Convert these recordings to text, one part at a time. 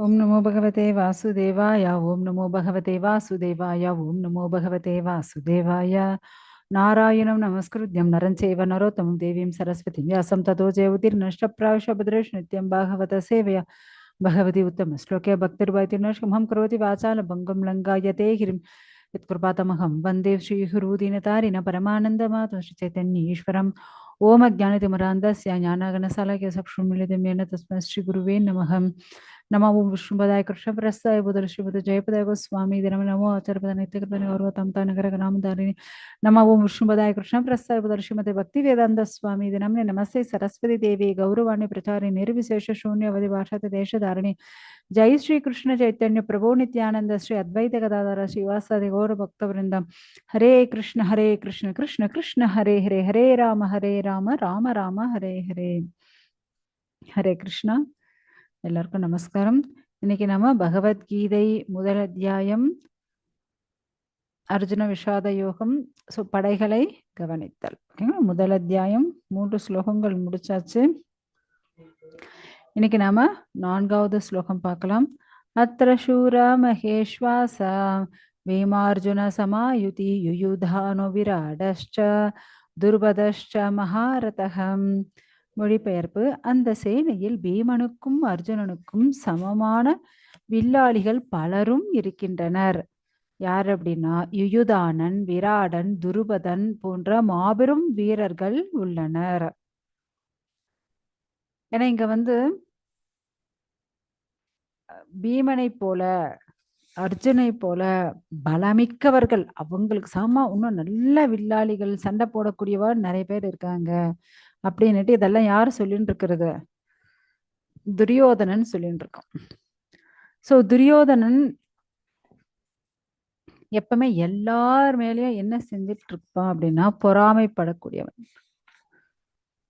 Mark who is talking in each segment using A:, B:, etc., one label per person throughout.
A: ओम नमो भगवते वासुदेवाय। ओम नमो भगवते वासुदेवाय। ओम नमो भगवते वासुदेवाय। नारायणं नमस्कृत्यं नरं चैव नरोत्तमं देवीं सरस्वतीं व्यासं ततो जयउतिर्नष्टप्रायशभद्रेष नित्यं भागवत सेवया भगवती उत्तमश्लोके भक्तिर्भवतीर्नष्टमहं करोति वाचालभङ्गं लङ्घयते गिरिं यत्कृपातमहं वन्दे श्रीहृदीनतारिण परमानन्दमातु श्रीचैतन्येश्वरम् ओम अज्ञानतिमिरान्धस्य ज्ञानागणसालस्य चक्षुर्मीलितं येन तस्मै श्रीगुरुवे नमः। नमो ओं विष्णुपदाय कृष्णप्रस्थाय बुधश्रीपद जयपदाय गोस्वामी नमो आचार्यपद नित्यकृपणे गौरवतं नगरगणामधारिणे नमो ओं विष्णुपदाय कृष्णप्रस्थाय बुधश्रीमते भक्तिवेदांत स्वामी नमः। नमस्ते सरस्वती देवी गौरवाणी प्रचारे निर्विशेष शून्यवधि भाषाते देशधारिणे जय श्री कृष्ण चैतन्य प्रभु नित्यानंद श्री अद्वैत गदाधर श्रीवासादि गौर भक्तवृंदम हरे कृष्ण कृष्ण कृष्ण हरे हरे हरे राम राम राम हरे हरे हरे कृष्णा எல்லாருக்கும் நமஸ்காரம். இன்னைக்கு நம்ம பகவத்கீதை முதல் அத்தியாயம் அர்ஜுன விஷாத யோகம். படைகளை கவனித்தல். ஓகேங்களா? முதல் அத்தியாயம் 3 ஸ்லோகங்கள் முடிச்சாச்சு. இன்னைக்கு நாம 4வது ஸ்லோகம் பார்க்கலாம். அத்ர சூர மகேஸ்வாச பீமார்ஜுன சமாயுதி யுயுதானு விராடஷ்ச துர்பதஷ்ச மகாரதகம். மொழிபெயர்ப்பு: அந்த சேனையில் பீமனுக்கும் அர்ஜுனனுக்கும் சமமான வில்லாளிகள் பலரும் இருக்கின்றனர். யார் அப்படின்னா யுயுதானன், விராடன், துருபதன் போன்ற மாபெரும் வீரர்கள் உள்ளனர். ஏன்னா இங்க பீமனை போல அர்ஜுனை போல பலமிக்கவர்கள், அவங்களுக்கு சமமா இன்னும் நல்ல வில்லாளிகள், சண்டை போடக்கூடியவர் நிறைய பேர் இருக்காங்க அப்படின்னுட்டு இதெல்லாம் யாரு சொல்லிட்டு இருக்கிறது? துரியோதனன் சொல்லிட்டு இருக்கோம். சோ துரியோதனன் எப்பவுமே எல்லார் மேலயும் என்ன செஞ்சிட்டு இருப்பான் அப்படின்னா பொறாமைப்படக்கூடியவன்.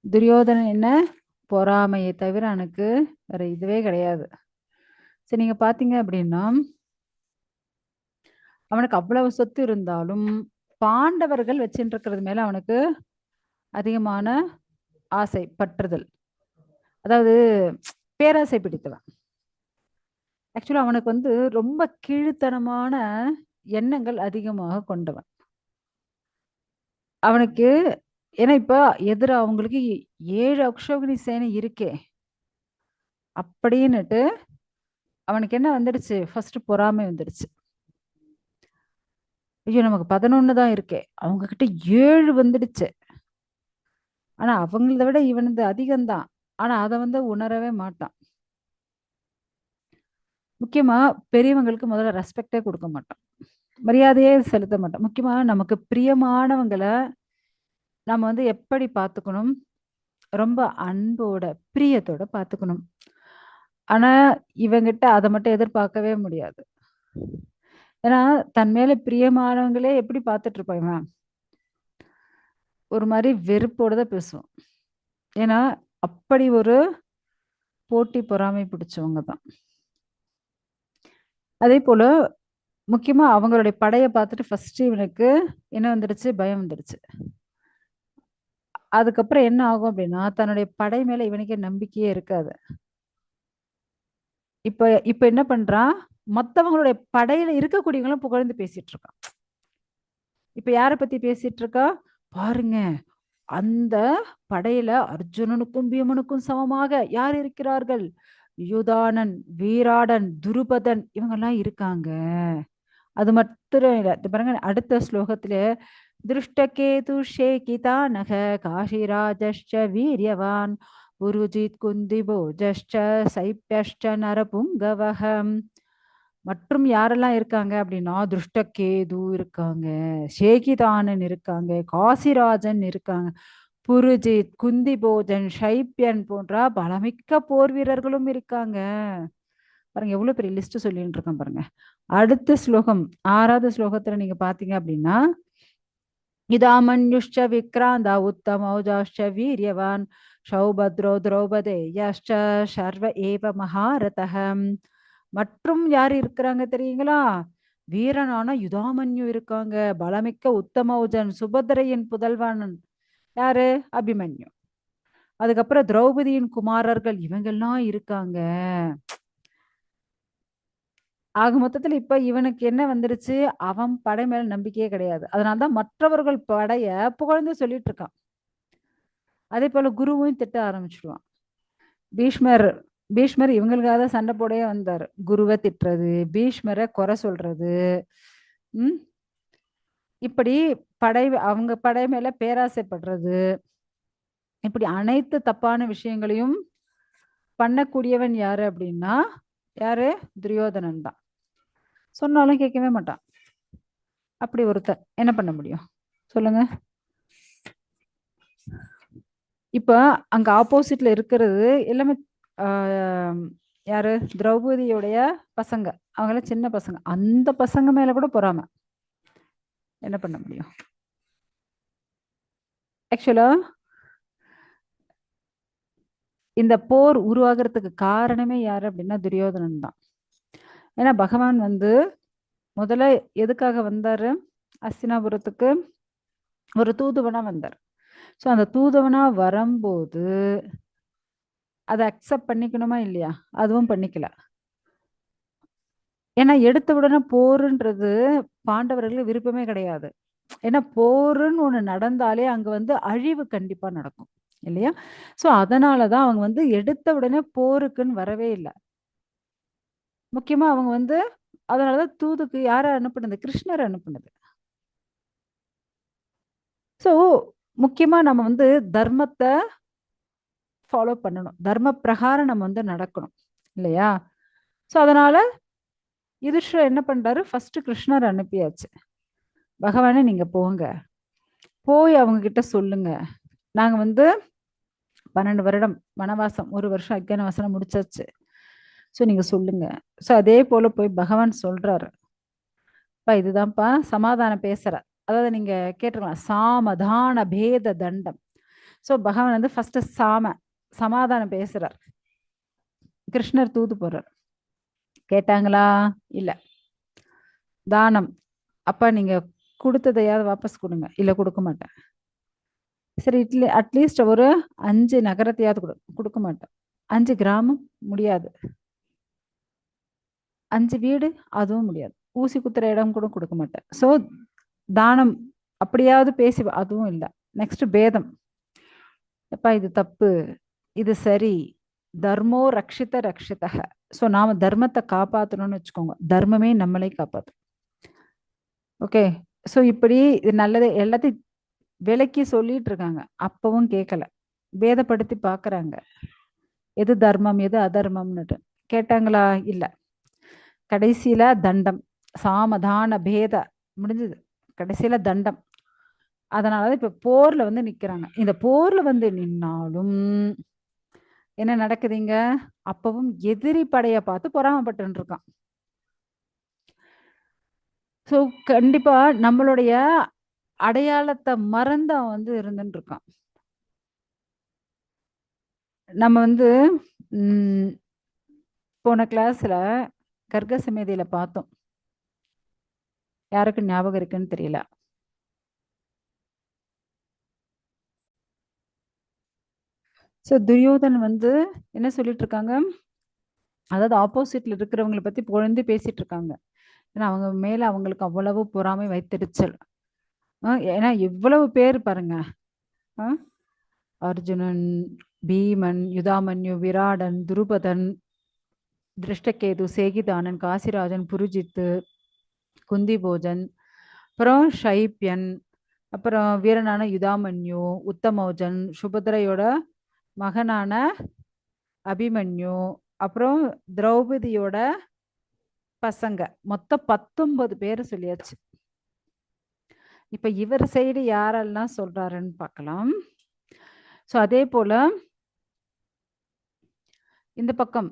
A: துரியோதனன் என்ன? பொறாமையை தவிர எனக்கு வேற இதுவே கிடையாது. சரி, நீங்க பாத்தீங்க அப்படின்னா அவனுக்கு அவ்வளவு சொத்து இருந்தாலும் பாண்டவர்கள் வச்சுட்டு இருக்கிறது மேல அவனுக்கு அதிகமான ஆசை, பற்றுதல், அதாவது பேராசை பிடித்தவன். ஆக்சுவலா அவனுக்கு ரொம்ப கீழ்த்தனமான எண்ணங்கள் அதிகமாக கொண்டவன் அவனுக்கு. ஏன்னா இப்ப அவங்களுக்கு 7 அக்ஷோகினி சேனை இருக்கே அப்படின்னுட்டு அவனுக்கு என்ன வந்துடுச்சு? ஃபர்ஸ்ட் பொறாமை வந்துடுச்சு. ஐயோ, நமக்கு 11 தான் இருக்கே, அவங்க கிட்ட 7 வந்துடுச்சு. ஆனா அவங்களத விட இவனது அதிகம்தான். ஆனா அதை உணரவே மாட்டான். முக்கியமா பெரியவங்களுக்கு முதல்ல ரெஸ்பெக்டே கொடுக்க மாட்டான், மரியாதையே செலுத்த மாட்டான். முக்கியமா நமக்கு பிரியமானவங்களை நம்ம எப்படி பார்த்துக்கணும்? ரொம்ப அன்போட பிரியத்தோட பார்த்துக்கணும். ஆனா இவங்கிட்ட அதை மட்டும் எதிர்பார்க்கவே முடியாது. ஏன்னா தன் மேல பிரியமானவங்களே எப்படி பார்த்துட்டு இருப்பாங்க? ஒரு மாதிரி வெறுப்போட தான் பேசுவோம். ஏன்னா அப்படி ஒரு போட்டி பொறாமை பிடிச்சவங்க தான். அதே போல முக்கியமா அவங்களுடைய படையை பார்த்துட்டு ஃபர்ஸ்ட் இவனுக்கு என்ன வந்துடுச்சு? பயம் வந்துடுச்சு. அதுக்கப்புறம் என்ன ஆகும் அப்படின்னா தன்னுடைய படை மேல இவனுக்கே நம்பிக்கையே இருக்காது. இப்ப இப்ப என்ன பண்றான்? மத்தவங்களுடைய படையில இருக்கக்கூடியவங்களும் புகழ்ந்து பேசிட்டு இருக்கான். இப்ப யாரை பத்தி பேசிட்டு இருக்கா? பாருங்க, அந்த படையில அர்ஜுனனுக்கும் பீமனுக்கும் சமமாக யார் இருக்கிறார்கள்? யுதானன், வீராடன், துருபதன் இவங்கெல்லாம் இருக்காங்க. அது மட்டும் இல்ல, பாருங்க அடுத்த ஸ்லோகத்துல திருஷ்டகேது ஷேகிதா நக காஷிராஜஷ்ச வீரியவான் புருஜித் குந்திபோஜஷ்ச சைப்யஷ்ச நரபுங்கவகம். மற்றும் யாரெல்லாம் இருக்காங்க அப்படின்னா திருஷ்டகேது இருக்காங்க, ஷேகிதானன் இருக்காங்க, காசிராஜன் இருக்காங்க, புருஜித், குந்திபோஜன், ஷைப்யன் போன்ற பலமிக்க போர் வீரர்களும் இருக்காங்க. பாருங்க எவ்வளவு பெரிய லிஸ்ட் சொல்லிட்டு இருக்கேன் பாருங்க. அடுத்த ஸ்லோகம் 6வது ஸ்லோகத்துல நீங்க பாத்தீங்க அப்படின்னா இதாமன்யுஷ்ச விக்ராந்த உத்தமௌஜாஷ்ச வீரியவான் சௌபத்ரோ திரௌபதேயஷ்ச சர்வ ஏவ மகாரதகம். மற்றும் யார் இருக்கிறாங்க தெரியுங்களா? வீரனான யுதாமன்யு இருக்காங்க, பலமிக்க உத்தமௌஜன் சுபத்திரையின் புதல்வானன் யாரு? அபிமன்யு. அதுக்கப்புறம் திரௌபதியின் குமாரர்கள் இவங்கெல்லாம் இருக்காங்க. ஆக மொத்தத்துல இப்ப இவனுக்கு என்ன வந்துருச்சு, அவன் படை மேல நம்பிக்கையே கிடையாது. அதனாலதான் மற்றவர்கள் படைய புகழ்ந்து சொல்லிட்டு இருக்கான். அதே போல குருவையும் திட்ட ஆரம்பிச்சுடுவான். பீஷ்மர் பீஷ்மர் இவங்களுக்காக தான் சண்டை போடவே வந்தாரு. குருவை திட்டுறது, பீஷ்மரை குறை சொல்றது, ம் இப்படி அவங்க படை மேல பேராசைப்படுறது, இப்படி அனைத்து தப்பான விஷயங்களையும் பண்ணக்கூடியவன் யாரு அப்படின்னா யாரு? துரியோதனன் தான். சொன்னாலும் கேட்கவே மாட்டான். அப்படி ஒருத்தன் என்ன பண்ண முடியும் சொல்லுங்க. இப்ப அங்க ஆப்போசிட்ல இருக்கிறது எல்லாமே யாரு? திரௌபதியோடைய பசங்க. அவங்களாம் சின்ன பசங்க. அந்த பசங்க மேல கூட பொறாம. என்ன பண்ண முடியும்? ஆக்சுவலா இந்த போர் உருவாகிறதுக்கு காரணமே யாரு அப்படின்னா துரியோதனன் தான். ஏன்னா பகவான் முதல்ல எதுக்காக வந்தாரு? அஸ்தினாபுரத்துக்கு ஒரு தூதுவனா வந்தார். ஸோ அந்த தூதுவனா வரும்போது அதை அக்செப்ட் பண்ணிக்கணுமா இல்லையா? அதுவும் பண்ணிக்கல. ஏன்னா எடுத்த உடனே போருன்றது பாண்டவர்களுக்கு விருப்பமே கிடையாது. ஏன்னா போருன்னு ஒண்ணு நடந்தாலே அங்க அழிவு கண்டிப்பா நடக்கும் இல்லையா? சோ அதனாலதான் அவங்க எடுத்த உடனே போருக்குன்னு வரவே இல்லை. முக்கியமா அவங்க அதனாலதான் தூதுக்கு யார அனுப்புனது? கிருஷ்ணர் அனுப்புனது. சோ முக்கியமா நம்ம தர்மத்தை ஃபாலோ பண்ணணும். தர்ம பிரகாரம் நம்ம நடக்கணும் இல்லையா? சோ அதனால யுதிஷ்டர் என்ன பண்றாரு? ஃபர்ஸ்ட் கிருஷ்ணர் அனுப்பியாச்சு. பகவானே நீங்க போங்க, போய் அவங்க கிட்ட சொல்லுங்க, நாங்க 12 வருடம் வனவாசம், 1 வருஷம் அஜ்ஞானவாசம் முடிச்சாச்சு. ஸோ நீங்க சொல்லுங்க. ஸோ அதே போல போய் பகவான் சொல்றாரு, இதுதான்ப்பா சமாதானம் பேசுற. அதாவது நீங்க கேட்டுருக்கலாம், சாமதான பேத தண்டம். ஸோ பகவான் ஃபர்ஸ்ட் சமாதானம் பேசுறார். கிருஷ்ணர் தூது போறார். கேட்டாங்களா? இல்ல. தானம், அப்பா நீங்க கொடுத்ததையாவது வாபஸ் கொடுங்க. இல்ல கொடுக்க மாட்டேன். சரி, அட்லீஸ்ட் ஒரு 5 நகரத்தையாவது கொடுக்க மாட்டேன். 5 கிராமம் முடியாது. 5 வீடு அதுவும் முடியாது. ஊசி குத்துற இடம் கூட கொடுக்க மாட்டேன். சோ தானம் அப்படியாவது பேசி, அதுவும் இல்லை. நெக்ஸ்ட் பேதம், எப்பா இது தப்பு, இது சரி. தர்மோ ரக்ஷித ரக்ஷிதக. ஸோ நாம தர்மத்தை காப்பாற்றணும்னு வச்சுக்கோங்க, தர்மமே நம்மளை காப்பாற்றும். ஓகே. ஸோ இப்படி இது நல்லது எல்லாத்தையும் விலக்கி சொல்லிட்டு இருக்காங்க. அப்பவும் கேட்கல. பேதப்படுத்தி பார்க்கறாங்க, எது தர்மம் எது அதர்மம்னுட்டு. கேட்டாங்களா? இல்ல. கடைசியில தண்டம், சாமதான பேத முடிஞ்சது. கடைசியில தண்டம். அதனாலதான் இப்ப போர்ல நிக்கிறாங்க. இந்த போர்ல நின்னாலும் என்ன நடக்குதுங்க? அப்பவும் எதிரி படைய பார்த்து பொறாமப்பட்டு இருக்கான். சோ கண்டிப்பா நம்மளுடைய அடையாளத்தை மறந்து அவன் இருந்துட்டு இருக்கான். நம்ம போன கிளாஸ்ல கர்க சமேதியில பார்த்தோம். யாருக்கு ஞாபகம் இருக்குன்னு தெரியல. சோ துரியோதன் என்ன சொல்லிட்டு இருக்காங்க? அதாவது ஆப்போசிட்ல இருக்கிறவங்களை பத்தி புகழ்ந்து பேசிட்டு இருக்காங்க. ஏன்னா அவங்க மேல அவங்களுக்கு அவ்வளவு பொறாமை வைத்தெரிச்சல். ஏன்னா எவ்வளவு பேர் பாருங்க. அர்ஜுனன், பீமன், யுதாமன்யு, விராடன், துருபதன், திருஷ்டகேது, சேகிதானன், காசிராஜன், புருஜித்து, குந்தி போஜன், அப்புறம் ஷைப்யன், அப்புறம் வீரனான யுதாமன்யு, உத்தமோஜன், சுபத்ரையோட மகனான அபிமன்யு, அப்புறம் திரௌபதியோட பசங்க, மொத்தம் 19 பேர் சொல்லியாச்சு. இப்ப இவர் சைடு யாரெல்லாம் சொல்றாருன்னு பார்க்கலாம். சோ அதே போல இந்த பக்கம்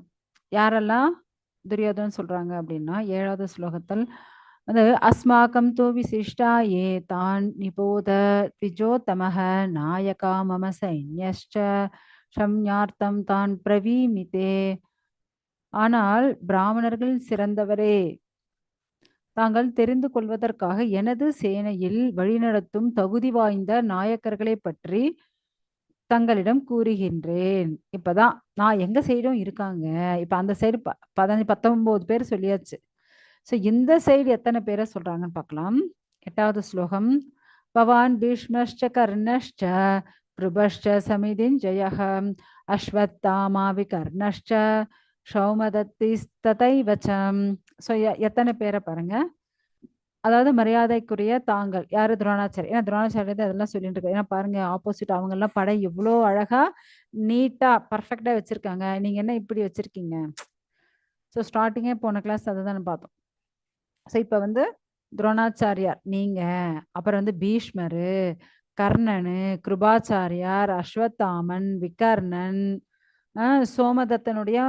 A: யாரெல்லாம் துரியோதனன் சொல்றாங்க அப்படின்னா 7வது ஸ்லோகத்தில் அஸ்மாக்கம் தோ விசிஷ்டா ஏ தான் நிபோத த்விஜோத்தமஹ நாயகா மம சைன்யஸ்ச ஷம்யார்த்தம் தான் பிரவீமிதே. ஆனால் பிராமணர்கள் சிறந்தவரே, தாங்கள் தெரிந்து கொள்வதற்காக எனது சேனையில் வழிநடத்தும் தகுதி வாய்ந்த நாயக்கர்களை பற்றி தங்களிடம் கூறுகின்றேன். இப்பதான் நான் எங்க சைடும் இருக்காங்க. இப்ப அந்த சைடு 19 பேர் சொல்லியாச்சு. ஸோ இந்த சைடு எத்தனை பேரை சொல்றாங்கன்னு பார்க்கலாம். 8வது ஸ்லோகம். பவான் பீஷ்மஷ்ச கர்ணஷ்ச கிருபஷ்ச சமிதிஞ்சயः அஸ்வத்தாமா விகர்ணஷ்ச சௌமதத்திஸ்ததைவசம். ஸோ எத்தனை பேரை பாருங்க. அதாவது மரியாதைக்குரிய தாங்கள் யாரு? துரோணாச்சாரி. ஏன்னா துரோணாச்சாரி தான் அதெல்லாம் சொல்லிட்டு இருக்கு. ஏன்னா பாருங்க, ஆப்போசிட் அவங்க எல்லாம் படை இவ்வளோ அழகா நீட்டா பர்ஃபெக்டா வச்சிருக்காங்க, நீங்க என்ன இப்படி வச்சிருக்கீங்க? ஸோ ஸ்டார்டிங்கே போன கிளாஸ் அதை தானே பார்த்தோம். ஸோ இப்போ வந்து துரோணாச்சாரியார் நீங்க, அப்புறம் வந்து பீஷ்மரு, கர்ணனு, கிருபாச்சாரியார், அஸ்வத்தாமன், விகர்ணன், சோமதத்தனுடைய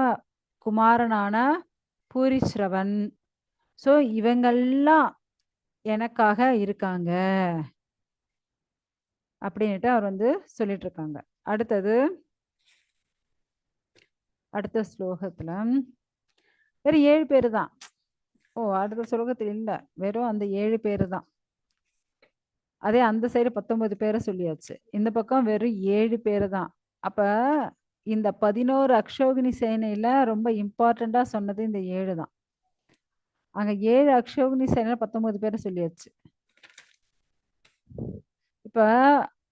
A: குமாரனான பூரிஸ்ரவன். ஸோ இவங்கெல்லாம் எனக்காக இருக்காங்க அப்படின்ட்டு அவர் வந்து சொல்லிட்டு இருக்காங்க. அடுத்தது அடுத்த ஸ்லோகத்துல வெறும் 7 பேரு தான். ஓ, அடுத்த ஸ்லோகத்தில் இல்லை, வெறும் அந்த 7 பேரு தான். அதே அந்த சைடு 19 பேரை சொல்லியாச்சு, இந்த பக்கம் வெறும் 7 பேரு தான். அப்ப இந்த 11 அக்ஷோகினி சேனையில ரொம்ப இம்பார்ட்டண்டா சொன்னது இந்த 7 தான். அங்க 7 அக்ஷோகினி சேனையில 19 பேரை சொல்லியாச்சு. இப்ப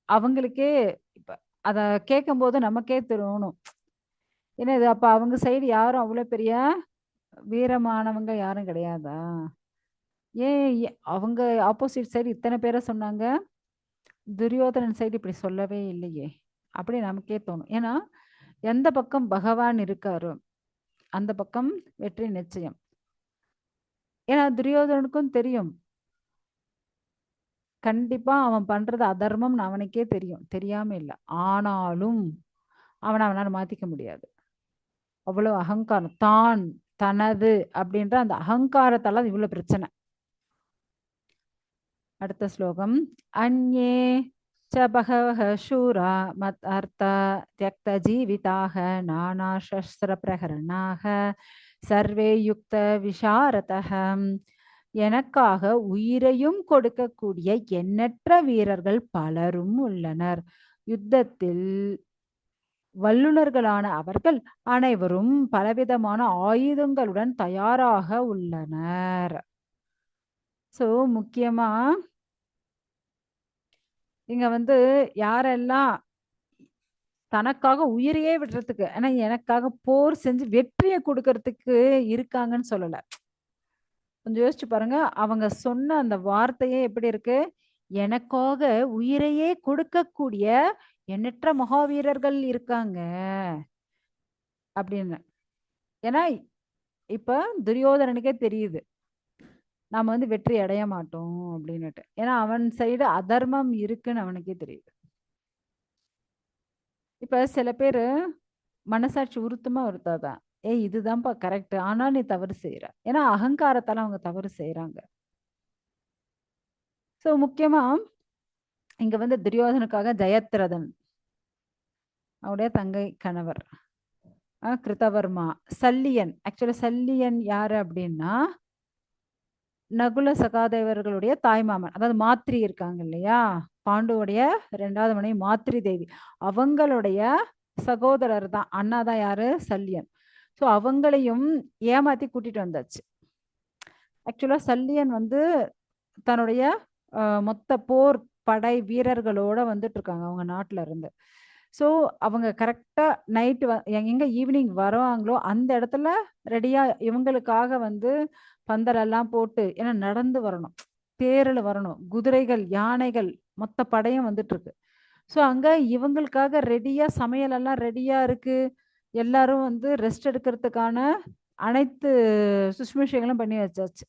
A: அவங்களுக்கே இப்ப அத கேட்கும் போது நமக்கே தோணும், ஏன்னா இது அப்ப அவங்க சைடு யாரும் அவ்வளவு பெரிய வீரமானவங்க யாரும் கிடையாதா? ஏன் அவங்க ஆப்போசிட் சைடு இத்தனை பேரை சொன்னாங்க, துரியோதனன் சைடு இப்படி சொல்லவே இல்லையே அப்படி நமக்கே தோணும். ஏன்னா எந்த பக்கம் பகவான் இருக்காரோ அந்த பக்கம் வெற்றி நிச்சயம். ஏன்னா துரியோதனனுக்கும் தெரியும், கண்டிப்பா அவன் பண்றது அதர்மம்னு அவனுக்கே தெரியும், தெரியாம இல்லை. ஆனாலும் அவனால மாத்திக்க முடியாது. அவ்வளவு அகங்காரம், தான் தனது அப்படின்ற அந்த அகங்காரத்தால இவ்வளவு பிரச்சனை. அடுத்த ஸ்லோகம். அந்யே ச பகவஹ சூரா மத் அர்த்த தியக்த ஜீவிதாக நானா சஸ்திர பிரகரணாக சர்வே யுக்த விஷாரதஹ. எனக்காக உயிரையும் கொடுக்கக்கூடிய எண்ணற்ற வீரர்கள் பலரும் உள்ளனர். யுத்தத்தில் வல்லுநர்களான அவர்கள் அனைவரும் பலவிதமான ஆயுதங்களுடன் தயாராக உள்ளனர். சோ முக்கியமா இங்க வந்து யாரெல்லாம் தனக்காக உயிரையே விடுறதுக்கு, ஆனா எனக்காக போர் செஞ்சு வெற்றியை கொடுக்கறதுக்கு இருக்காங்கன்னு சொல்லல. கொஞ்சம் யோசிச்சு பாருங்க, அவங்க சொன்ன அந்த வார்த்தையே எப்படி இருக்கு? எனக்காக உயிரையே கொடுக்கக்கூடிய எண்ணற்ற மகாவீரர்கள் இருக்காங்க அப்படின்னு. ஏன்னா இப்ப துரியோதனனுக்கே தெரியுது நாம வந்து வெற்றி அடைய மாட்டோம் அப்படின்னுட்டு. ஏன்னா அவன் சைடு அதர்மம் இருக்குன்னு அவனுக்கே தெரியுது. இப்ப சில பேரு மனசாட்சி உறுத்தமா வருத்தாதான், ஏய் இதுதான்ப்பா கரெக்ட், ஆனா நீ தவறு செய்யற. ஏன்னா அகங்காரத்தால அவங்க தவறு செய்யறாங்க. சோ முக்கியமா இங்க வந்து துரியோதனுக்காக ஜெயத்ரதன் அவருடைய தங்கை கணவர் கிருத்தவர்மா, சல்லியன். ஆக்சுவலா சல்லியன் யாரு அப்படின்னா நகுல சகாதேவர்களுடைய தாய்மாமன், அதாவது மாத்ரி இருக்காங்க இல்லையா, பாண்டுவுடைய 2வது மனைவி மாத்ரி தேவி, அவங்களுடைய சகோதரர் தான், அண்ணா தான் யாரு? சல்லியன். ஸோ அவங்களையும் ஏமாத்தி கூட்டிட்டு வந்தாச்சு. ஆக்சுவலா சல்லியன் வந்து தன்னுடைய மொத்த போர் படை வீரர்களோட வந்துட்டு இருக்காங்க அவங்க நாட்டுல இருந்து. ஸோ அவங்க கரெக்டா நைட்டு எங்க ஈவினிங் வருவாங்களோ அந்த இடத்துல ரெடியா இவங்களுக்காக வந்து பந்தலெல்லாம் போட்டு, ஏன்னா நடந்து வரணும், தேரில் வரணும், குதிரைகள் யானைகள் மொத்த படையும் வந்துட்டு இருக்கு. ஸோ அங்க இவங்களுக்காக ரெடியா சமையல் எல்லாம் ரெடியா இருக்கு. எல்லாரும் வந்து ரெஸ்ட் எடுக்கிறதுக்கான அனைத்து சுஷ்மிஷங்களும் பண்ணி வச்சாச்சு.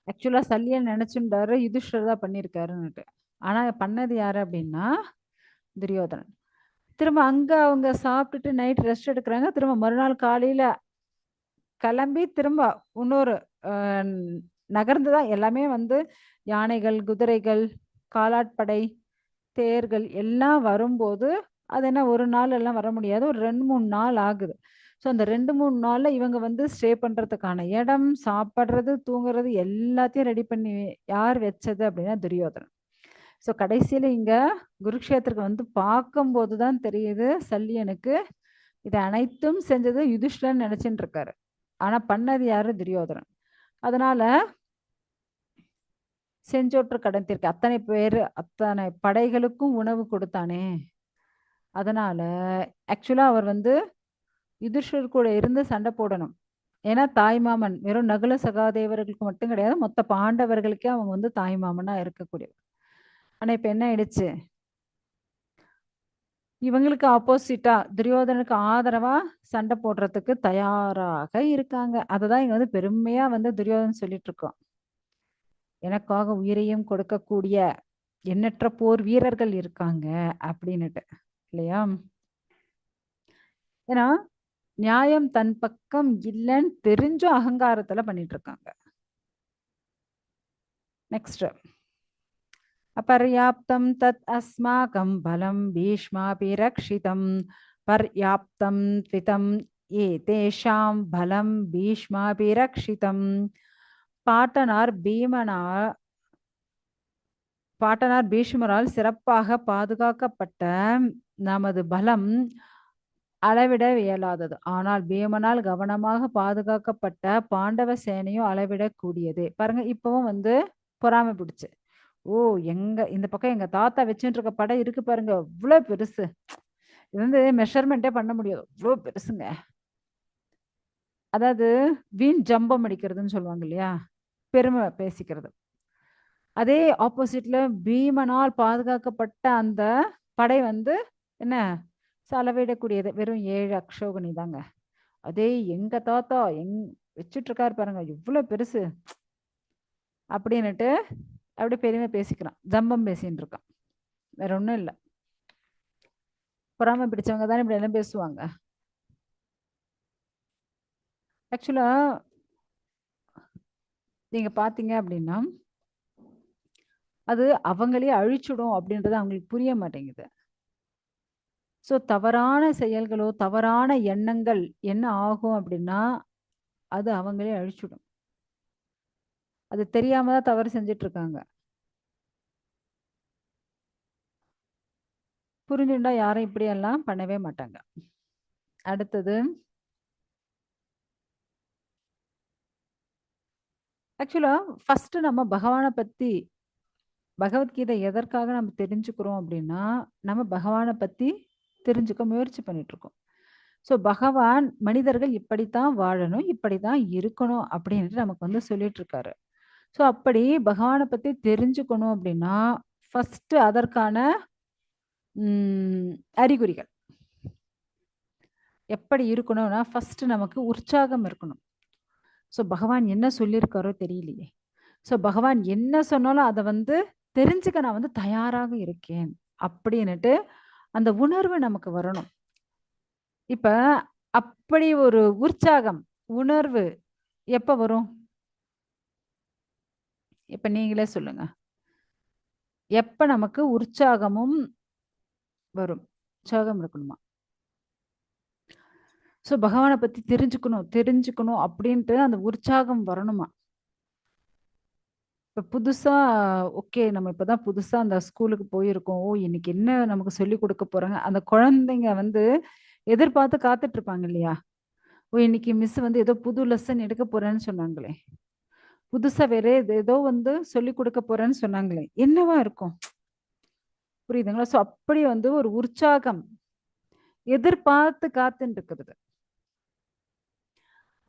A: ஆக்சுவலா சல்லியன் நினைச்சுட்டாரு யுதிஷ்டர் தான் பண்ணியிருக்காருன்னுட்டு. ஆனா பண்ணது யாரு அப்படின்னா துரியோதனன். திரும்ப அங்க அவங்க சாப்பிட்டுட்டு நைட் ரெஸ்ட் எடுக்கிறாங்க. திரும்ப மறுநாள் காலையில கிளம்பி திரும்ப இன்னொரு நகர்ந்துதான் எல்லாமே வந்து யானைகள், குதிரைகள், காலாட்படை, தேர்கள் எல்லாம் வரும்போது அது என்ன ஒரு நாள் எல்லாம் வர முடியாது, ஒரு 2-3 நாள் ஆகுது. ஸோ அந்த 2-3 நாள்ல இவங்க வந்து ஸ்டே பண்றதுக்கான இடம், சாப்பிட்றது, தூங்குறது எல்லாத்தையும் ரெடி பண்ணி யார் வச்சது அப்படின்னா துரியோதனன். ஸோ கடைசியில இங்க குருக்ஷேத்திரக்கு வந்து பார்க்கும்போது தான் தெரியுது சல்லியனுக்கு இதை அனைத்தும் செஞ்சது யுதிஷ்டர்னு நினைச்சுட்டு இருக்காரு. ஆனா பண்ணது யாரு? துரியோதனன். அதனால செஞ்சோற்று கடத்திற்கு அத்தனை படைகளுக்கும் உணவு கொடுத்தானே. அதனால ஆக்சுவலா அவர் யுதிஷ்டர் கூட இருந்து சண்டை போடணும். ஏன்னா தாய்மாமன் வெறும் நகுல சகாதேவர்களுக்கு மட்டும் கிடையாது, மொத்த பாண்டவர்களுக்கே அவங்க தாய்மாமனா இருக்கக்கூடியவர். ஆனா இப்ப என்ன ஆயிடுச்சு, இவங்களுக்கு ஆப்போசிட்டா துரியோதனுக்கு ஆதரவா சண்டை போடுறதுக்கு தயாராக இருக்காங்க. அததான் இங்க பெருமையா துரியோதனன் சொல்லிட்டு இருக்கோம். எனக்காக உயிரையும் கொடுக்கக்கூடிய எண்ணற்ற போர் வீரர்கள் இருக்காங்க அப்படின்னுட்டு, இல்லையா? ஏன்னா நியாயம் தன் பக்கம் இல்லைன்னு தெரிஞ்சும் அகங்காரத்துல பண்ணிட்டு இருக்காங்க. நெக்ஸ்ட், அபர்யாப்தம் தத் அஸ்மாகம் பலம் பீஷ்மாபி ரக்ஷிதம் பர்யாப்தம் த்விதம் ஏதேஷாம் பலம் பீஷ்மாபி ரக்ஷிதம். பாட்டனார் பீஷ்மரால் சிறப்பாக பாதுகாக்கப்பட்ட நமது பலம் அளவிட இயலாதது. ஆனால் பீமனால் கவனமாக பாதுகாக்கப்பட்ட பாண்டவ சேனையும் அளவிடக்கூடியது. பாருங்க, இப்பவும் பொறாமை பிடிச்சு, ஓ இந்த பக்கம் எங்க தாத்தா வச்சுட்டு இருக்க படம் இருக்கு பாருங்க, இவ்வளவு பெருசு, இது மெஷர்மெண்டே பண்ண முடியாது, இவ்வளவு பெருசுங்க. அதாவது வீண் ஜம்பம் அடிக்கிறதுன்னு சொல்லுவாங்க இல்லையா, பெருமை பேசிக்கிறது. அதே ஆப்போசிட்ல பீமனால் பாதுகாக்கப்பட்ட அந்த படை என்ன அளவிடக்கூடியது, வெறும் 7 அக்ஷோகணி தாங்க. அதே எங்க தாத்தா வச்சுட்டு இருக்காரு பாருங்க, இவ்வளவு பெருசு அப்படின்னுட்டு அப்படி பெருமை பேசிக்கிறான், ஜம்பம் பேசின்னு இருக்கான். வேற ஒண்ணும் இல்லை, பொறாமை பிடிச்சவங்க தானே இப்படி எல்லாம் பேசுவாங்க. ஆக்சுவலா நீங்க பாத்தீங்க அப்படின்னா அது அவங்களே அழிச்சுடும் அப்படின்றது அவங்களுக்கு புரிய மாட்டேங்குது. ஸோ தவறான செயல்களோ தவறான எண்ணங்கள் என்ன ஆகும் அப்படின்னா அது அவங்களே அழிச்சுடும். அது தெரியாம தான் தவறு செஞ்சுட்டு இருக்காங்க. புரிஞ்சுட்டா யாரும் இப்படியெல்லாம் பண்ணவே மாட்டாங்க. அடுத்தது, ஆக்சுவலா ஃபர்ஸ்ட் நம்ம பகவானை பத்தி, பகவத்கீதை எதற்காக நம்ம தெரிஞ்சுக்கிறோம் அப்படின்னா நம்ம பகவானை பத்தி தெரிஞ்சுக்க முயற்சி பண்ணிட்டு இருக்கோம். ஸோ பகவான் மனிதர்கள் இப்படித்தான் வாழணும், இப்படித்தான் இருக்கணும் அப்படின்ட்டு நமக்கு சொல்லிட்டு இருக்காரு. ஸோ அப்படி பகவானை பத்தி தெரிஞ்சுக்கணும் அப்படின்னா ஃபர்ஸ்ட் அதற்கான அறிகுறிகள் எப்படி இருக்கணும்னா ஃபர்ஸ்ட் நமக்கு உற்சாகம் இருக்கணும். ஸோ பகவான் என்ன சொல்லியிருக்காரோ தெரியலையே, ஸோ பகவான் என்ன சொன்னாலும் அதை தெரிஞ்சுக்க நான் தயாராக இருக்கேன் அப்படின்னுட்டு அந்த உணர்வு நமக்கு வரணும். இப்ப அப்படி ஒரு உற்சாகம் உணர்வு எப்ப வரும்? இப்ப நீங்களே சொல்லுங்க, எப்ப நமக்கு உற்சாகமும் வரும்? உற்சாகம் இருக்கணுமா? ஸோ பகவானை பத்தி தெரிஞ்சுக்கணும் அப்படின்ட்டு அந்த உற்சாகம் வரணுமா? இப்ப புதுசா ஓகே, நம்ம இப்பதான் புதுசா அந்த ஸ்கூலுக்கு போயிருக்கோம், ஓ இன்னைக்கு என்ன நமக்கு சொல்லி கொடுக்க போறாங்க, அந்த குழந்தைங்க எதிர்பார்த்து காத்துட்டு இருப்பாங்க இல்லையா? ஓ இன்னைக்கு மிஸ் ஏதோ புது லெசன் எடுக்க போறேன்னு சொன்னாங்களே, புதுசா வேற ஏதோ சொல்லி கொடுக்க போறேன்னு சொன்னாங்களே, என்னவா இருக்கும்? புரியுதுங்களா? ஸோ அப்படி ஒரு உற்சாகம் எதிர்பார்த்து காத்துட்டு இருக்கிறது.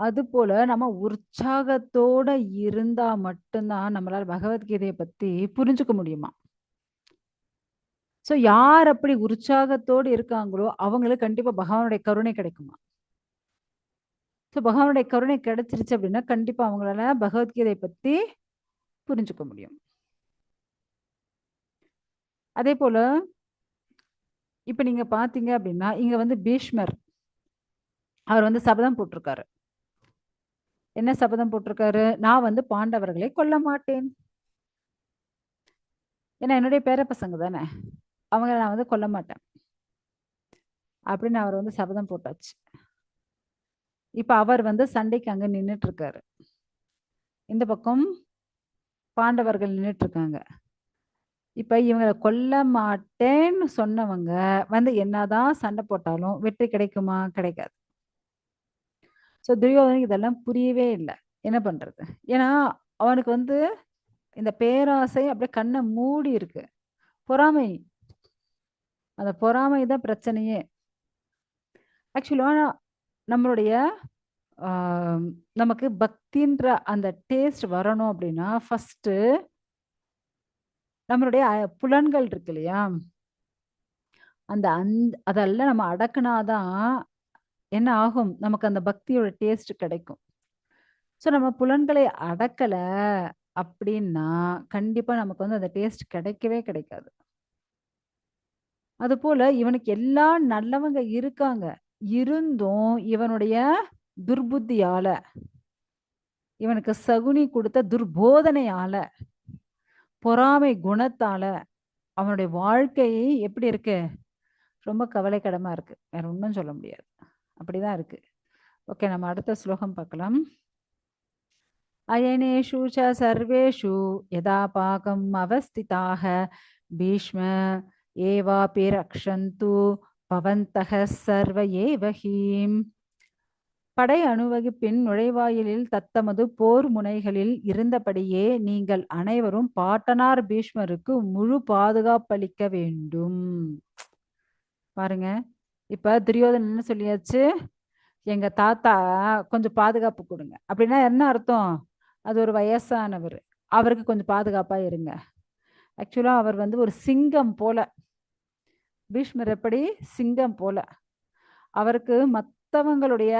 A: அது போல நம்ம உற்சாகத்தோட இருந்தா மட்டும்தான் நம்மளால பகவத்கீதையை பத்தி புரிஞ்சுக்க முடியுமா? ஸோ யார் அப்படி உற்சாகத்தோடு இருக்காங்களோ அவங்களுக்கு கண்டிப்பா பகவானுடைய கருணை கிடைக்குமா? ஸோ பகவானுடைய கருணை கிடைச்சிருச்சு அப்படின்னா கண்டிப்பா அவங்களால பகவத்கீதை பத்தி புரிஞ்சுக்க முடியும். அதே போல இப்ப நீங்க பாத்தீங்க அப்படின்னா இங்க பீஷ்மர் அவர் சபதம் போட்டிருக்காரு. என்ன சபதம் போட்டிருக்காரு? நான் பாண்டவர்களை கொல்ல மாட்டேன், ஏன்னா என்னுடைய பேர பசங்க தானே, அவங்களை நான் கொல்ல மாட்டேன் அப்படின்னு அவர் சபதம் போட்டாச்சு. இப்ப அவர் சண்டைக்கு அங்க நின்றுட்டு இருக்காரு, இந்த பக்கம் பாண்டவர்கள் நின்றுட்டு இருக்காங்க. இப்ப இவங்களை கொல்ல மாட்டேன்னு சொன்னவங்க என்னதான் சண்டை போட்டாலும் வெற்றி கிடைக்குமா? கிடைக்காது. ஸோ துரியோதனுக்கு இதெல்லாம் புரியவே இல்லை. என்ன பண்றது? ஏன்னா அவனுக்கு வந்து இந்த பேராசை அப்படியே கண்ணை மூடி இருக்கு. பொறாமை, அந்த பொறாமை தான் பிரச்சனையே. ஆக்சுவலா நம்மளுடைய நமக்கு பக்தின்ற அந்த டேஸ்ட் வரணும் அப்படின்னா ஃபர்ஸ்ட் நம்மளுடைய புலன்கள் இருக்கு இல்லையா, அதெல்லாம் நம்ம அடக்குனாதான் என்ன ஆகும், நமக்கு அந்த பக்தியோட டேஸ்ட் கிடைக்கும். ஸோ நம்ம புலன்களை அடக்கல அப்படின்னா கண்டிப்பா நமக்கு வந்து அந்த டேஸ்ட் கிடைக்கவே கிடைக்காது. அது போல இவனுக்கு எல்லா நல்லவங்க இருக்காங்க, இருந்தும் இவனுடைய துர்புத்தியால, இவனுக்கு சகுனி கொடுத்த துர்போதனையால, பொறாமை குணத்தால அவனுடைய வாழ்க்கை எப்படி இருக்கு, ரொம்ப கவலைக்கிடமா இருக்கு. வேற ஒன்றும் சொல்ல முடியாது, அப்படிதான் இருக்கு. ஓகே, நம்ம அடுத்த ஸ்லோகம் பார்க்கலாம். அயனேஷு ச சர்வேஷு யதா பாகம் அவஸ்திதாக பீஷ்ம ஏவாபி ரக்ஷந்து பவந்தக சர்வ ஏவஹீம். படை அணுவகுப்பின் நுழைவாயிலில் தத்தமது போர் முனைகளில் இருந்தபடியே நீங்கள் அனைவரும் பாட்டனார் பீஷ்மருக்கு முழு பாதுகாப்பளிக்க வேண்டும். பாருங்க, இப்ப துரியோதனன் என்ன சொல்லியாச்சு, எங்க தாத்தா கொஞ்சம் பாதுகாப்பு கொடுங்க அப்படின்னா என்ன அர்த்தம், அது ஒரு வயசானவர், அவருக்கு கொஞ்சம் பாதுகாப்பா இருங்க. ஆக்சுவலா அவர் வந்து ஒரு சிங்கம் போல, பீஷ்மர் எப்படி சிங்கம் போல, அவருக்கு மற்றவங்களுடைய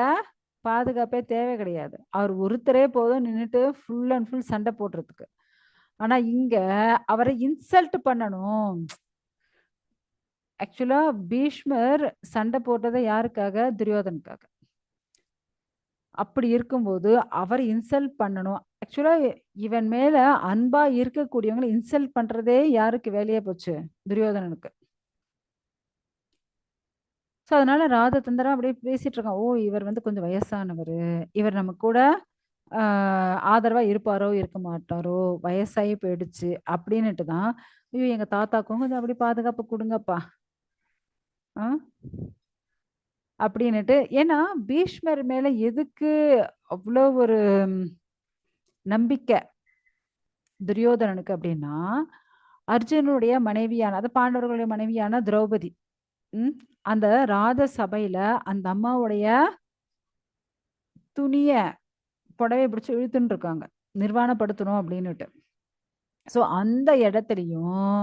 A: பாதுகாப்பே தேவை கிடையாது. அவர் ஒருத்தரே போதும் நின்றுட்டு ஃபுல் அண்ட் ஃபுல் சண்டை போடுறதுக்கு. ஆனா இங்க அவரை இன்சல்ட் பண்ணணும். ஆக்சுவலா பீஷ்மர் சண்டை போட்டதை யாருக்காக, துரியோதனுக்காக. அப்படி இருக்கும்போது அவர் இன்சல்ட் பண்ணணும். ஆக்சுவலா இவன் மேல அன்பா இருக்கக்கூடியவங்களை இன்சல்ட் பண்றதே யாருக்கு வேலையே போச்சு, துரியோதனனுக்கு. ஸோ அதனால ராஜதந்திரா அப்படியே பேசிட்டு இருக்கான், ஓ இவர் வந்து கொஞ்சம் வயசானவர், இவர் நம்ம கூட ஆதரவா இருப்பாரோ இருக்க மாட்டாரோ, வயசாகி போயிடுச்சு அப்படின்னுட்டு தான், ஐயோ எங்க தாத்தாக்கும் கொஞ்சம் அப்படி பாதுகாப்பு கொடுங்கப்பா ஆ அப்படின்னுட்டு. ஏன்னா பீஷ்மர் மேல எதுக்கு அவ்வளோ ஒரு நம்பிக்கை துரியோதனனுக்கு அப்படின்னா, அர்ஜுனுடைய மனைவியான, அது பாண்டவர்களுடைய மனைவியான திரௌபதி, அந்த ராஜ சபையில அந்த அம்மாவுடைய துணிய புடவை பிடிச்சு இழுத்துன்னு இருக்காங்க, நிர்வாணப்படுத்தணும் அப்படின்னுட்டு. ஸோ அந்த இடத்துலையும்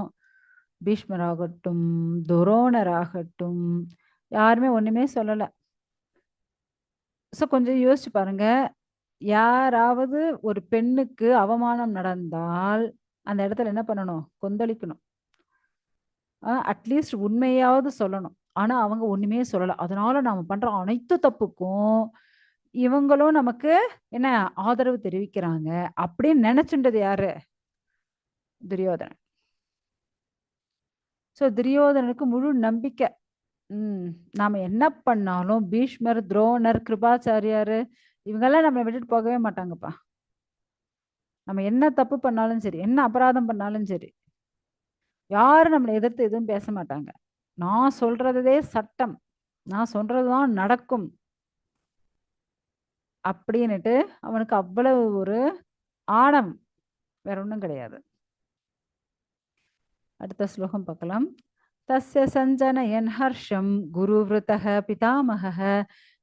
A: பீஷ்மராகட்டும் துரோணராகட்டும் யாருமே ஒண்ணுமே சொல்லல. ஸோ கொஞ்சம் யோசிச்சு பாருங்க, யாராவது ஒரு பெண்ணுக்கு அவமானம் நடந்தால் அந்த இடத்துல என்ன பண்ணணும், கொந்தளிக்கணும், அட்லீஸ்ட் உண்மையாவது சொல்லணும். ஆனா அவங்க ஒண்ணுமே சொல்லல. அதனால நாம பண்ற அனைத்து தப்புக்கும் இவங்களும் நமக்கு என்ன ஆதரவு தெரிவிக்கிறாங்க அப்படின்னு நினைச்சுட்டது யாரு, துரியோதனன். ஸோ துரியோதனனுக்கு முழு நம்பிக்கை, நாம என்ன பண்ணாலும் பீஷ்மர் துரோணர் கிருபாச்சாரியாரு இவங்கெல்லாம் நம்மளை விட்டுட்டு போகவே மாட்டாங்கப்பா. நம்ம என்ன தப்பு பண்ணாலும் சரி, என்ன அபராதம் பண்ணாலும் சரி, யாரும் நம்மளை எதிர்த்து எதுவும் பேச மாட்டாங்க. நான் சொல்றதே சட்டம், நான் சொல்றதுதான் நடக்கும் அப்படின்னுட்டு அவனுக்கு அவ்வளவு ஒரு ஆணவம், வேற ஒன்றும் கிடையாது. அடுத்த ஸ்லோகம் பார்க்கலாம். தஸ்ய சஞ்சனயன் ஹர்ஷம் குருவிருத்தः பிதாமகः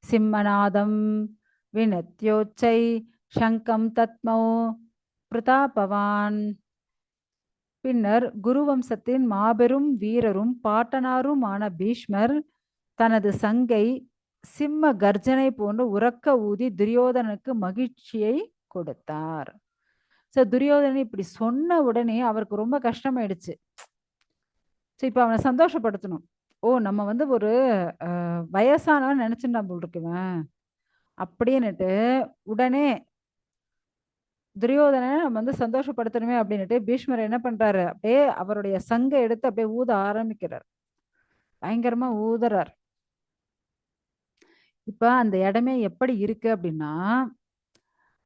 A: சிம்மநாதம் வினத்யோச்சை சங்கம் தத்மௌ பிரதாபவான். பின்னர் குருவம்சத்தின் மாபெரும் வீரரும் பாட்டனாருமான பீஷ்மர் தனது சங்கை சிம்ம கர்ஜனை போன்று உரக்க ஊதி துரியோதனனுக்கு மகிழ்ச்சியை கொடுத்தார். ஸோ துரியோதனன் இப்படி சொன்ன உடனே அவருக்கு ரொம்ப கஷ்டமாயிடுச்சு. ஸோ இப்போ அவனை சந்தோஷப்படுத்தணும். ஓ நம்ம வந்து ஒரு வயசானவன் நினைச்சுட்டா போல் இருக்குவேன் அப்படின்னுட்டு உடனே துரியோதனை நம்ம வந்து சந்தோஷப்படுத்தணுமே அப்படின்னுட்டு பீஷ்மர் என்ன பண்றாரு, அப்படியே அவருடைய சங்கை எடுத்து அப்படியே ஊத ஆரம்பிக்கிறார், பயங்கரமா ஊதுறார். இப்ப அந்த இடமே எப்படி இருக்கு அப்படின்னா,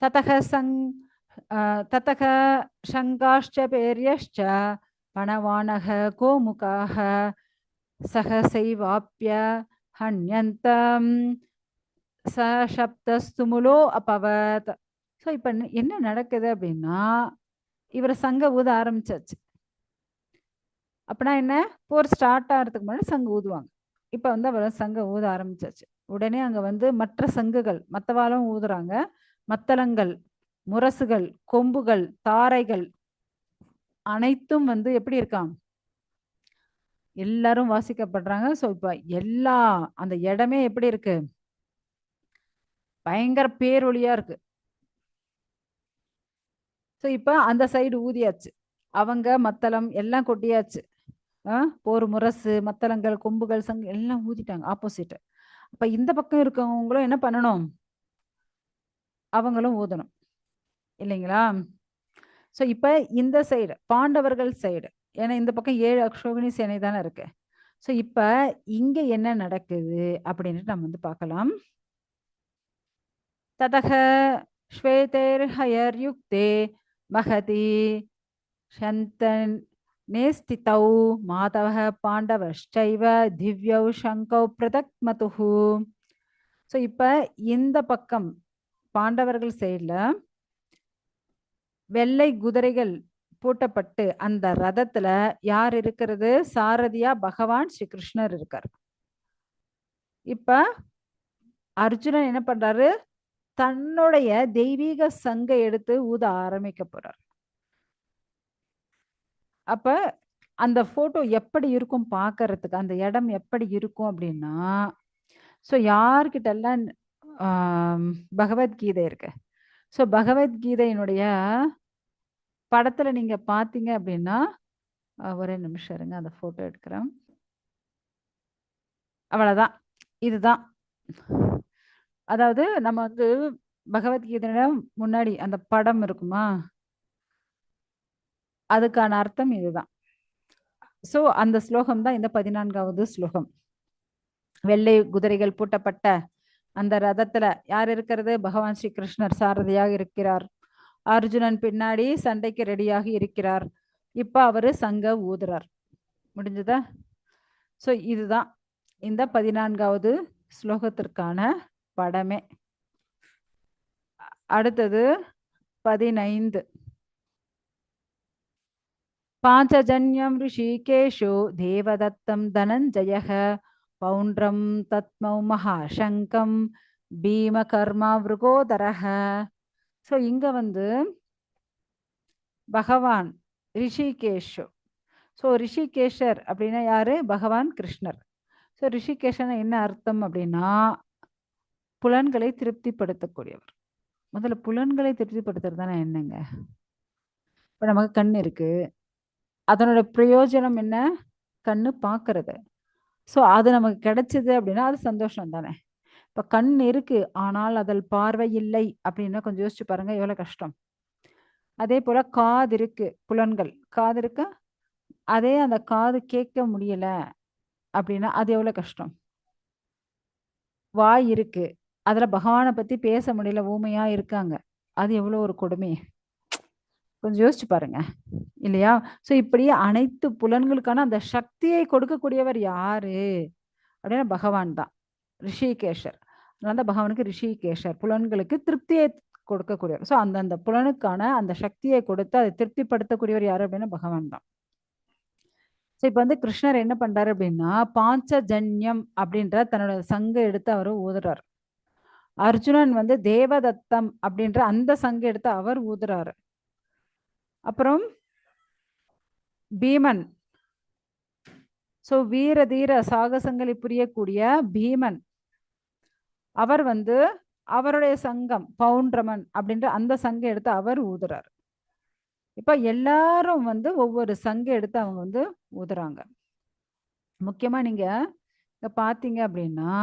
A: ததக சங் ததக சங்காஷ்ச பேரியஷ்ச பணவானக கோமுகாக சகசைவாப்ய ஹன்யந்தம் சப்தஸ்துமுலோ அபவத். ஸோ இப்போ என்ன நடக்குது அப்படின்னா, இவர் சங்க ஊத ஆரம்பிச்சாச்சு. அப்படின்னா என்ன, போர் ஸ்டார்ட் ஆகிறதுக்கு முன்னாடி சங்கு ஊதுவாங்க. இப்போ வந்து அவர் சங்க ஊத ஆரம்பிச்சாச்சு. உடனே அங்கே வந்து மற்ற சங்குகள் மற்றவாலும் ஊதுறாங்க. மத்தளங்கள், முரசுகள், கொம்புகள், தாரைகள் அனைத்தும் வந்து எப்படி இருக்காம், எல்லாரும் வாசிக்கப்படுறாங்க. ஸோ இப்போ எல்லா அந்த இடமே எப்படி இருக்கு, பயங்கர பேரொளியா இருக்கு. ஸோ இப்போ அந்த சைடு ஊதியாச்சு, அவங்க மத்தளம் எல்லாம் கொட்டியாச்சு. போர் முரசு, மத்தளங்கள், கொம்புகள், சங்கு எல்லாம் ஊதிட்டாங்க ஆப்போசிட். அப்ப இந்த பக்கம் இருக்கவங்களும் என்ன பண்ணணும், அவங்களும் ஊதணும் இல்லைங்களா? ஸோ இப்போ இந்த சைடு பாண்டவர்கள் சைடு, ஏன்னா இந்த பக்கம் 7 அக்ஷோகினி சேனை தானே இருக்கு. ஸோ இப்போ இங்க என்ன நடக்குது அப்படின்னு நம்ம வந்து பார்க்கலாம். ததக ஸ்வேதேர் ஹயர் யுக்தே மகதி சந்தன் நேஸ்திதௌ மாதவ பாண்டவஷ்சைவ திவ்யௌ சங்கௌ பிரதக் மதுஹு. ஸோ இப்போ இந்த பக்கம் பாண்டவர்கள் சைடில் வெள்ளை குதிரைகள் பூட்டப்பட்டு அந்த ரதத்துல யார் இருக்கிறது, சாரதியா பகவான் ஸ்ரீ கிருஷ்ணர் இருக்கார். இப்ப அர்ஜுனன் என்ன பண்றாரு, தன்னுடைய தெய்வீக சங்கை எடுத்து ஊத ஆரம்பிக்க போறார். அப்ப அந்த போட்டோ எப்படி இருக்கும் பார்க்கறதுக்கு, அந்த இடம் எப்படி இருக்கும் அப்படின்னா, ஸோ யார்கிட்ட எல்லாம் பகவத்கீதை இருக்கு, ஸோ பகவத்கீதையினுடைய படத்துல நீங்க பார்த்தீங்க அப்படின்னா, ஒரே நிமிஷம் இருங்க, அந்த போட்டோ எடுக்கிறேன். அவ்வளவுதான், இதுதான். அதாவது நம்ம வந்து பகவத்கீதையில முன்னாடி அந்த படம் இருக்குமா, அதுக்கான அர்த்தம் இதுதான். ஸோ அந்த ஸ்லோகம் தான் இந்த 14வது ஸ்லோகம். வெள்ளை குதிரைகள் பூட்டப்பட்ட அந்த ரதத்துல யார் இருக்கிறது, பகவான் ஸ்ரீ கிருஷ்ணர் சாரதியாக இருக்கிறார். அர்ஜுனன் பின்னாடி சண்டைக்கு ரெடியாகி இருக்கிறார். இப்ப அவரு சங்க ஊதுறார். முடிஞ்சதா? ஸோ இதுதான் இந்த 14வது ஸ்லோகத்திற்கான படமே. அடுத்தது 15. பாஞ்சஜன்யம் ரிஷிகேஷு தேவதத்தம் தனஞ்சயः பௌண்ட்ரம் தத்மௌ மகாசங்கம் பீமகர்மா விருகோதரः. ஸோ இங்க வந்து பகவான் ரிஷிகேஷு. ஸோ ரிஷிகேஷர் அப்படின்னா யாரு, பகவான் கிருஷ்ணர். ஸோ ரிஷிகேஷன் என்ன அர்த்தம் அப்படின்னா, புலன்களை திருப்திப்படுத்தக்கூடியவர். முதல்ல புலன்களை திருப்திப்படுத்துறதுனா என்னங்க, இப்போ நமக்கு கண் இருக்கு, அதனோட பிரயோஜனம் என்ன, கண்ணு பார்க்கறது. ஸோ அது நமக்கு கிடைச்சது அப்படின்னா அது சந்தோஷம் தானே. இப்போ கண் இருக்கு ஆனால் அதில் பார்வை இல்லை அப்படின்னா கொஞ்சம் யோசிச்சு பாருங்க எவ்வளோ கஷ்டம். அதே போல காது இருக்கு, புலன்கள், காது இருக்கு, அதே அந்த காது கேட்க முடியல அப்படின்னா அது எவ்வளோ கஷ்டம். வாய் இருக்கு, அதுல பகவானை பத்தி பேச முடியல, ஊமையா இருக்காங்க, அது எவ்வளோ ஒரு கொடுமை. கொஞ்சம் யோசிச்சு பாருங்க இல்லையா? ஸோ இப்படி அனைத்து புலன்களுக்கான அந்த சக்தியை கொடுக்கக்கூடியவர் யாரு அப்படின்னா பகவான் தான், ரிஷிகேஷர். அதனால தான் பகவானுக்கு ரிஷிகேஷர், புலன்களுக்கு திருப்தியை கொடுக்கக்கூடியவர். ஸோ அந்தந்த புலனுக்கான அந்த சக்தியை கொடுத்து அதை திருப்திப்படுத்தக்கூடியவர் யாரு அப்படின்னா பகவான் தான். ஸோ இப்போ வந்து கிருஷ்ணர் என்ன பண்றாரு அப்படின்னா, பாஞ்சஜன்யம் அப்படின்ற தன்னோட சங்க எடுத்து அவர் ஊதுறார். அர்ஜுனன் வந்து தேவதத்தம் அப்படின்ற அந்த சங்க எடுத்து அவர் ஊதுறாரு. அப்புறம் பீமன், ஸோ வீர தீர சாகசங்களை புரியக்கூடிய பீமன், அவர் வந்து அவருடைய சங்கம் பவுண்ட்ரமன் அப்படின்ற அந்த சங்கம் எடுத்து அவர் ஊதுறார். இப்ப எல்லாரும் வந்து ஒவ்வொரு சங்கம் எடுத்து அவங்க வந்து ஊதுறாங்க. முக்கியமா நீங்க இங்க பாத்தீங்க அப்படின்னா,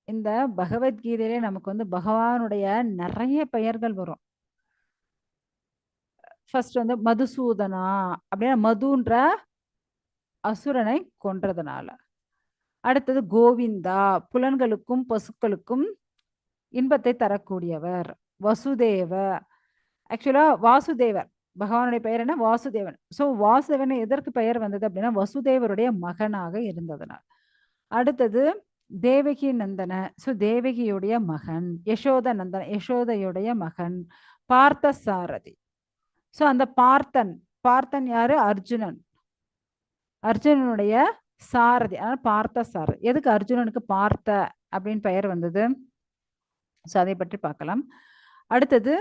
A: இந்த பகவத்கீதையிலே நமக்கு வந்து பகவானுடைய நிறைய பெயர்கள் வரும். ஃபர்ஸ்ட் வந்து மதுசூதனா அப்படின்னா மதுன்ற அசுரனை கொன்றதுனால. அடுத்தது கோவிந்தா, புலன்களுக்கும் பசுக்களுக்கும் இன்பத்தை தரக்கூடியவர். வசுதேவ, ஆக்சுவலா வாசுதேவர், பகவானுடைய பெயர் என்ன, வாசுதேவன். ஸோ வாசுதேவன் எதற்கு பெயர் வந்தது அப்படின்னா வசுதேவருடைய மகனாக இருந்ததுனால். அடுத்தது தேவகி நந்தன, ஸோ தேவகியுடைய மகன். யசோத நந்தன, யசோதையுடைய மகன். பார்த்த சாரதி, ஸோ அந்த பார்த்தன், பார்த்தன் யாரு? அர்ஜுனன். அர்ஜுனனுடைய சாரதி, அதனால பார்த்த சாரதி. எதுக்கு அர்ஜுனனுக்கு பார்த்த அப்படின்னு பெயர் வந்தது? ஸோ அதை பற்றி பார்க்கலாம். அடுத்தது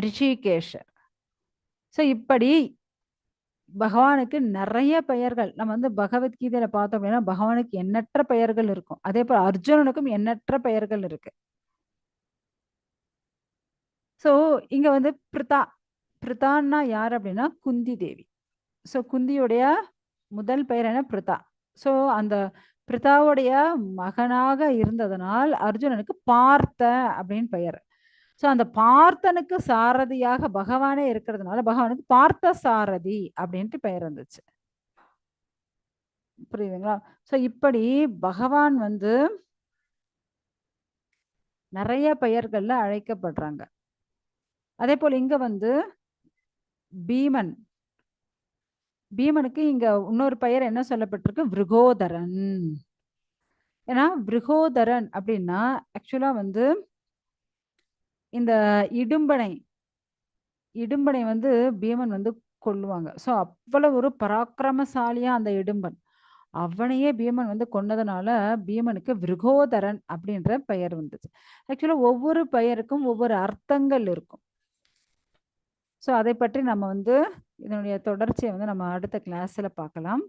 A: ரிஷிகேஷர். ஸோ இப்படி பகவானுக்கு நிறைய பெயர்கள். நம்ம வந்து பகவத்கீதையில பார்த்தோம் அப்படின்னா பகவானுக்கு எண்ணற்ற பெயர்கள் இருக்கும். அதே போல அர்ஜுனனுக்கும் எண்ணற்ற பெயர்கள் இருக்கு. ஸோ இங்க வந்து பிரிதா, பிரிதான்னா யார் அப்படின்னா குந்தி தேவி. ஸோ குந்தியுடைய முதல் பெயர் என்ன? பிரிதா. ஸோ அந்த பிரிதாவுடைய மகனாக இருந்ததனால் அர்ஜுனனுக்கு பார்த்த அப்படின்னு பெயர். ஸோ அந்த பார்த்தனுக்கு சாரதியாக பகவானே இருக்கிறதுனால பகவானுக்கு பார்த்த சாரதி அப்படின்ட்டு பெயர் வந்துச்சு. புரியுதுங்களா? ஸோ இப்படி பகவான் வந்து நிறைய பெயர்கள்ல அழைக்கப்படுறாங்க. அதே போல இங்க வந்து பீமன், பீமனுக்கு இங்க இன்னொரு பெயர் என்ன சொல்லப்பட்டிருக்கு? விருகோதரன். ஏன்னா விருகோதரன் அப்படின்னா ஆக்சுவலா வந்து இந்த இடும்பனை, இடும்பனை வந்து பீமன் வந்து கொல்லுவாங்க. ஸோ அவ்வளவு ஒரு பராக்கிரமசாலியா அந்த இடும்பன், அவனையே பீமன் வந்து கொன்னதுனால பீமனுக்கு விருகோதரன் அப்படின்ற பெயர் வந்துச்சு. ஆக்சுவலா ஒவ்வொரு பெயருக்கும் ஒவ்வொரு அர்த்தங்கள் இருக்கும். ஸோ அதை பற்றி நம்ம வந்து இதனுடைய தொடர்ச்சியை வந்து நம்ம அடுத்த கிளாஸ்ல பார்க்கலாம்.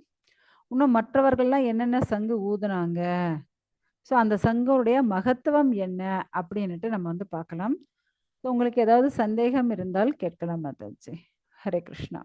A: இன்னும் மற்றவர்கள்லாம் என்னென்ன சங்கு ஊதுனாங்க, ஸோ அந்த சங்குடைய மகத்துவம் என்ன அப்படின்னுட்டு நம்ம வந்து பார்க்கலாம். ஸோ உங்களுக்கு ஏதாவது சந்தேகம் இருந்தால் கேட்கலாம் மாதாஜி. ஹரே கிருஷ்ணா.